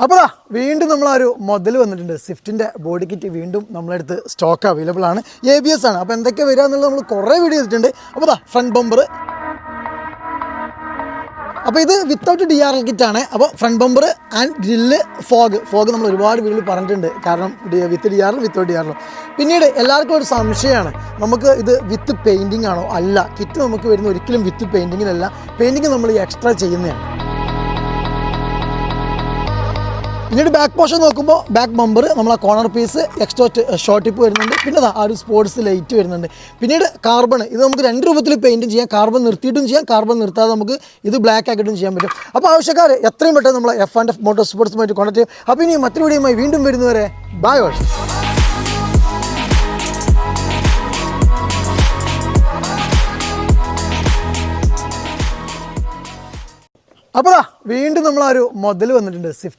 അപ്പോൾ വീണ്ടും നമ്മളൊരു മുതൽ വന്നിട്ടുണ്ട്. സ്വിഫ്റ്റിൻ്റെ ബോഡി കിറ്റ് വീണ്ടും നമ്മളടുത്ത് സ്റ്റോക്ക് അവൈലബിൾ ആണ്. ABS ആണ്. അപ്പോൾ എന്തൊക്കെ വരിക എന്നുള്ളത് നമ്മൾ കുറേ വീഡിയോ ചെയ്തിട്ടുണ്ട്. അപ്പോൾ ഫ്രണ്ട് ബമ്പർ, അപ്പോൾ ഇത് വിത്തൗട്ട് DRL കിറ്റാണ്. അപ്പോൾ front bumper and grill, fog നമ്മൾ ഒരുപാട് വീട്ടിൽ പറഞ്ഞിട്ടുണ്ട്. കാരണം വിത്ത് DRL വിത്തൗട്ട് DRL. പിന്നീട് എല്ലാവർക്കും ഒരു സംശയമാണ്, നമുക്ക് ഇത് വിത്ത് പെയിൻറ്റിംഗ് ആണോ? അല്ല, കിറ്റ് നമുക്ക് വരുന്ന ഒരിക്കലും വിത്ത് പെയിൻറ്റിങ്ങിനല്ല. പെയിൻറ്റിങ് നമ്മൾ എക്സ്ട്രാ ചെയ്യുന്നതാണ്. പിന്നീട് ബാക്ക് പോർഷൻ നോക്കുമ്പോൾ ബാക്ക് ബമ്പർ, നമ്മളെ കോർണർ പീസ്, എക്സ്റ്റോസ്റ്റ് ഷോർട്ട് ടിപ്പ് വരുന്നുണ്ട്. പിന്നെ ആ ഒരു സ്പോർട്സ് ലൈറ്റ് വരുന്നുണ്ട്. പിന്നീട് കാർബൺ, ഇത് നമുക്ക് രണ്ട് രൂപത്തിൽ പെയിൻറ്റും ചെയ്യാം. കാർബൺ നിർത്തിയിട്ടും ചെയ്യാം, കാർബൺ നിർത്താതെ നമുക്ക് ഇത് ബ്ലാക്ക് ആക്കിയിട്ടും ചെയ്യാൻ പറ്റും. അപ്പോൾ ആവശ്യക്കാർ എത്രയും പെട്ടെന്ന് നമ്മളെ F&F മോട്ടോർ സ്പോർട്സുമായിട്ട് കോൺടാക്ട് ചെയ്യും. അപ്പോൾ ഇനി മറ്റൊരു വീഡിയോയുമായി വീണ്ടും വരുന്നവരെ ബൈ ഓൾ. അപ്പോൾ വീണ്ടും നമ്മളൊരു മുതൽ വന്നിട്ടുണ്ട്. സ്വിഫ്റ്റ്